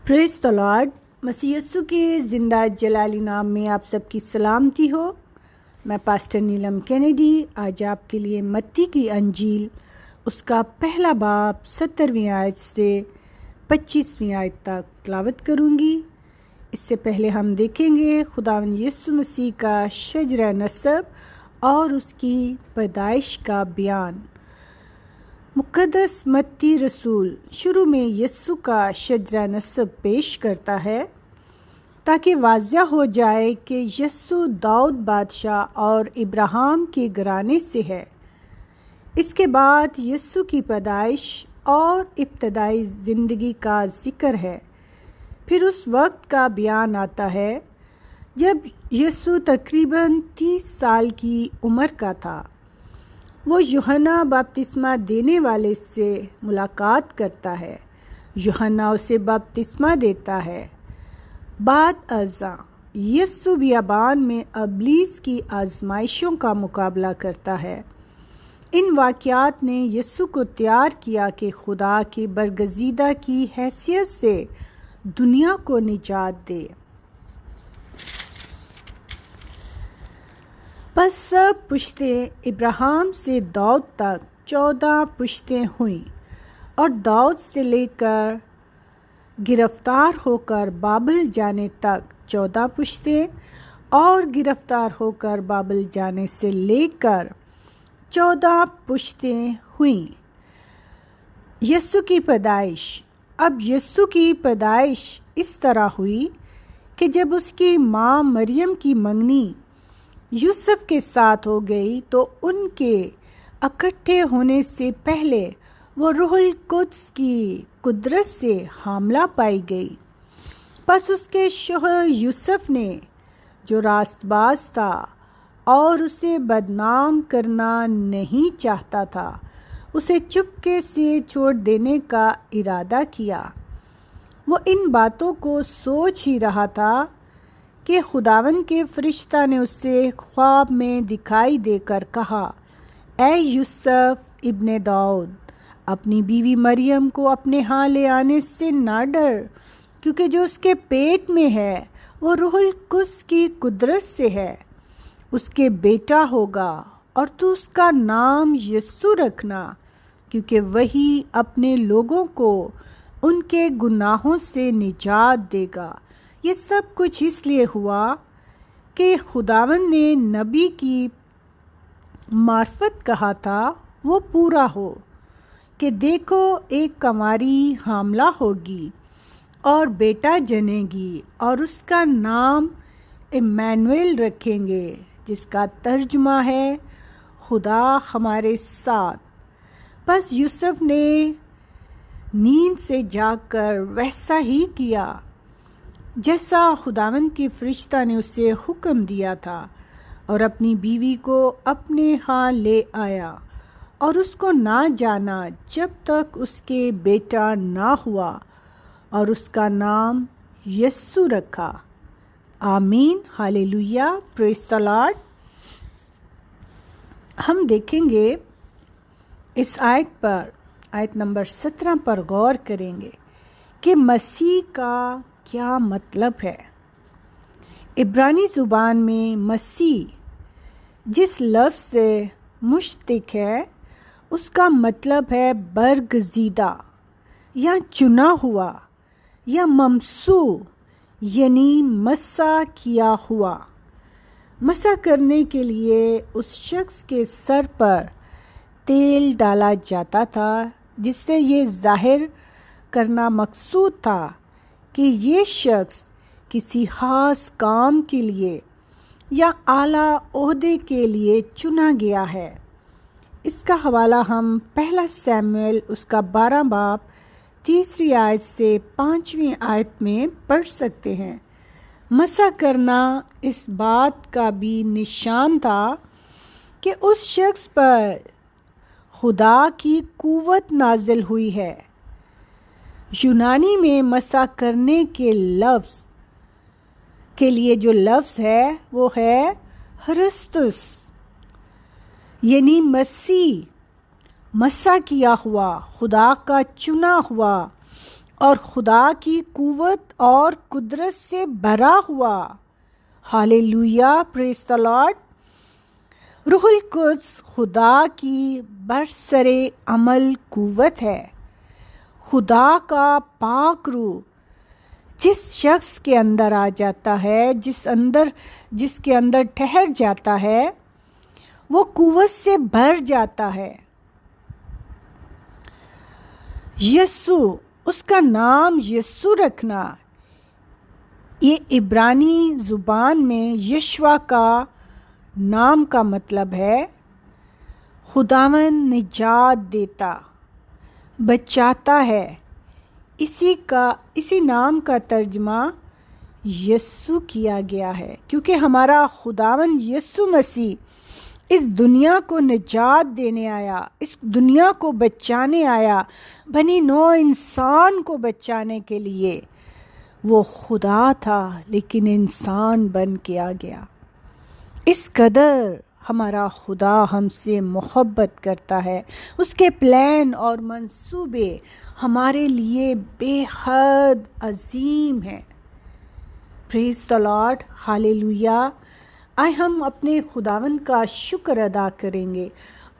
پریز دی lord. مسیح یسوع کے زندہ جلالی نام میں آپ سب کی سلامتی ہو۔ میں پاسٹر نیلم کینیڈی آج آپ کے لیے متی کی انجیل اس کا پہلا باب 17ویں آیت سے 25ویں آیت تک تلاوت کروں گی۔ اس سے پہلے ہم دیکھیں گے خداوند یسوع مسیح کا شجرہ نسب اور اس کی پیدائش کا بیان۔ مقدس متی رسول شروع میں یسوع کا شجرہ نسب پیش کرتا ہے تاکہ واضح ہو جائے کہ یسوع داؤد بادشاہ اور ابراہیم کے گھرانے سے ہے۔ اس کے بعد یسوع کی پیدائش اور ابتدائی زندگی کا ذکر ہے۔ پھر اس وقت کا بیان آتا ہے جب یسوع تقریباً 30 سال کی عمر کا تھا۔ وہ یوحنا بپتسمہ دینے والے سے ملاقات کرتا ہے۔ یوحنا اسے بپتسمہ دیتا ہے۔ بعد ازاں یسوع بیابان میں ابلیس کی آزمائشوں کا مقابلہ کرتا ہے۔ ان واقعات نے یسوع کو تیار کیا کہ خدا کے برگزیدہ کی حیثیت سے دنیا کو نجات دے۔ پس سب پشتیں ابراہیم سے داؤد تک 14 پشتیں ہوئیں، اور داؤد سے لے کر گرفتار ہو کر بابل جانے تک 14 پشتیں، اور گرفتار ہو کر بابل جانے سے لے کر 14 پشتیں ہوئیں۔ یسوع کی پیدائش۔ اب یسوع کی پیدائش اس طرح ہوئی کہ جب اس کی ماں مریم کی منگنی یوسف کے ساتھ ہو گئی تو ان کے اکٹھے ہونے سے پہلے وہ روح القدس کی قدرت سے حاملہ پائی گئی۔ پس اس کے شوہر یوسف نے جو راست باز تھا اور اسے بدنام کرنا نہیں چاہتا تھا، اسے چپکے سے چھوڑ دینے کا ارادہ کیا۔ وہ ان باتوں کو سوچ ہی رہا تھا کہ خداوند کے فرشتہ نے اسے خواب میں دکھائی دے کر کہا، اے یوسف ابن داؤد، اپنی بیوی مریم کو اپنے ہاں لے آنے سے نہ ڈر، کیونکہ جو اس کے پیٹ میں ہے وہ روح القدس کی قدرت سے ہے۔ اس کے بیٹا ہوگا اور تو اس کا نام یسوع رکھنا، کیونکہ وہی اپنے لوگوں کو ان کے گناہوں سے نجات دے گا۔ یہ سب کچھ اس لیے ہوا کہ خداوند نے نبی کی معرفت کہا تھا وہ پورا ہو، کہ دیکھو ایک کنواری حاملہ ہوگی اور بیٹا جنے گی، اور اس کا نام ایمانویل رکھیں گے، جس کا ترجمہ ہے خدا ہمارے ساتھ۔ پس یوسف نے نیند سے جاگ کر ویسا ہی کیا جیسا خداوند کے فرشتہ نے اسے حکم دیا تھا، اور اپنی بیوی کو اپنے ہاں لے آیا، اور اس کو نہ جانا جب تک اس کے بیٹا نہ ہوا، اور اس کا نام یسوع رکھا۔ آمین، ہالےلویا، پریز دی لارڈ۔ ہم دیکھیں گے اس آیت پر، آیت نمبر 17 پر غور کریں گے کہ مسیح کا کیا مطلب ہے۔ عبرانی زبان میں مسیح جس لفظ سے مشتق ہے، اس کا مطلب ہے برگزیدہ یا چنا ہوا یا ممسوح، یعنی مسح کیا ہوا۔ مسح کرنے کے لیے اس شخص کے سر پر تیل ڈالا جاتا تھا، جس سے یہ ظاہر کرنا مقصود تھا کہ یہ شخص کسی خاص کام کے لیے یا اعلیٰ عہدے کے لیے چنا گیا ہے۔ اس کا حوالہ ہم پہلا سیموئیل اس کا 12 باب 3 آیت سے 5 آیت میں پڑھ سکتے ہیں۔ مسح کرنا اس بات کا بھی نشان تھا کہ اس شخص پر خدا کی قوت نازل ہوئی ہے۔ یونانی میں مسح کرنے کے لفظ کے لیے جو لفظ ہے وہ ہے ہرستس، یعنی مسیح، مسح کیا ہوا، خدا کا چنا ہوا اور خدا کی قوت اور قدرت سے بھرا ہوا. ہاللویا، پریز دی لارڈ. روح القدس خدا کی برسر عمل قوت ہے. خدا کا پاک روح جس شخص کے اندر آ جاتا ہے، جس کے اندر ٹھہر جاتا ہے، وہ قوت سے بھر جاتا ہے. یسوع، اس کا نام یسوع رکھنا، یہ عبرانی زبان میں یشوع کا نام کا مطلب ہے خداوند نجات دیتا، بچاتا ہے. اسی نام کا ترجمہ یسوع کیا گیا ہے، کیونکہ ہمارا خداوند یسوع مسیح اس دنیا کو نجات دینے آیا، اس دنیا کو بچانے آیا، بنی نوع انسان کو بچانے کے لیے. وہ خدا تھا لیکن انسان بن کے آ گیا. اس قدر ہمارا خدا ہم سے محبت کرتا ہے. اس کے پلان اور منصوبے ہمارے لیے بے حد عظیم ہیں. پریز دی لارڈ، ہاللویا. آئے ہم اپنے خداوند کا شکر ادا کریں گے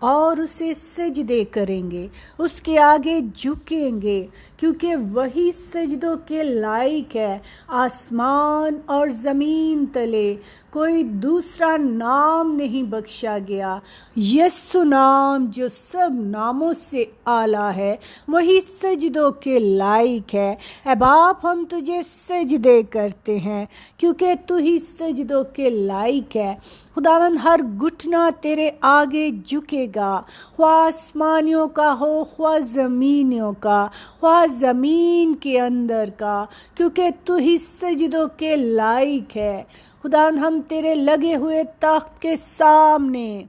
اور اسے سجدے کریں گے، اس کے آگے جھکیں گے، کیونکہ وہی سجدوں کے لائق ہے. آسمان اور زمین تلے کوئی دوسرا نام نہیں بخشا گیا. یسوع نام جو سب ناموں سے اعلیٰ ہے، وہی سجدوں کے لائق ہے. اے باپ، ہم تجھے سجدے کرتے ہیں کیونکہ تو ہی سجدوں کے لائق ہے. خداوند، ہر گھٹنا تیرے آگے جھکے گا، خواہ آسمانیوں کا ہو، خواہ زمینیوں کا، خواہ زمین کے اندر کا، کیونکہ تو ہی سجدوں کے لائق ہے. خداوند، ہم تیرے لگے ہوئے تخت کے سامنے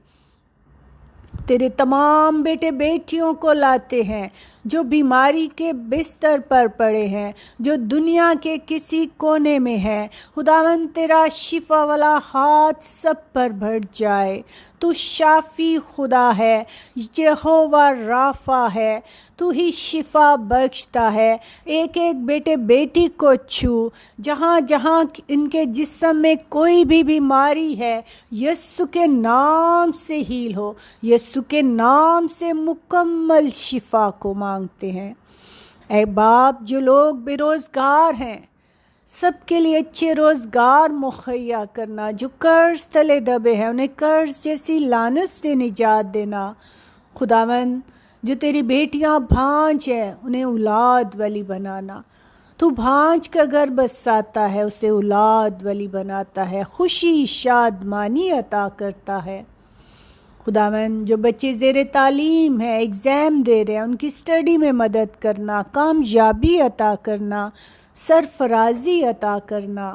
تیرے تمام بیٹے بیٹیوں کو لاتے ہیں جو بیماری کے بستر پر پڑے ہیں، جو دنیا کے کسی کونے میں ہیں. خداوند، تیرا شفا والا ہاتھ سب پر بڑھ جائے. تو شافی خدا ہے، یہوہ رافع ہے، تو ہی شفا بخشتا ہے. ایک ایک بیٹے بیٹی کو چھو، جہاں جہاں ان کے جسم میں کوئی بھی بیماری ہے، یسوع کے نام سے ہیل ہو. یسوع کے نام سے مکمل شفا کو مانگتے ہیں. اے باپ، جو لوگ بے روزگار ہیں، سب کے لیے اچھے روزگار مہیا کرنا. جو قرض تلے دبے ہیں، انہیں قرض جیسی لعنت سے نجات دینا. خداوند، جو تیری بیٹیاں بھانج ہیں، انہیں اولاد والی بنانا. تو بھانج کا گھر بساتا ہے، اسے اولاد والی بناتا ہے، خوشی شادمانی عطا کرتا ہے. خداوند، جو بچے زیر تعلیم ہیں، ایگزام دے رہے ہیں، ان کی اسٹڈی میں مدد کرنا، کامیابی عطا کرنا، سرفرازی عطا کرنا.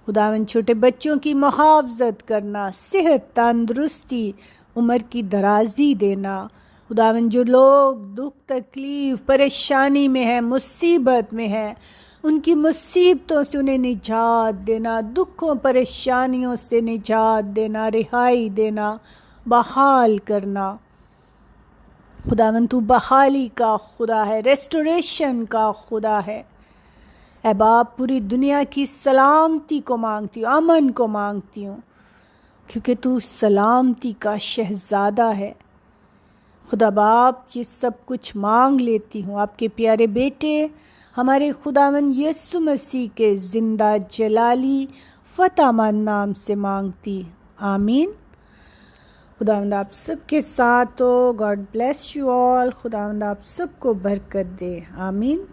خداوند، چھوٹے بچوں کی محافظت کرنا، صحت، تندرستی، عمر کی درازی دینا. خداوند، جو لوگ دکھ، تکلیف، پریشانی میں ہیں، مصیبت میں ہیں، ان کی مصیبتوں سے انہیں نجات دینا، دکھوں پریشانیوں سے نجات دینا، رہائی دینا، بحال کرنا. خداوند، تو بحالی کا خدا ہے، ریسٹوریشن کا خدا ہے. اے باپ، پوری دنیا کی سلامتی کو مانگتی ہوں، امن کو مانگتی ہوں، کیونکہ تو سلامتی کا شہزادہ ہے. خدا باپ، یہ سب کچھ مانگ لیتی ہوں آپ کے پیارے بیٹے ہمارے خداوند یسوع مسیح کے زندہ جلالی فتح مند نام سے مانگتی. آمین. خداوند آپ سب کے ساتھ ہو. God bless you all. خداوند آپ سب کو برکت دے. آمین.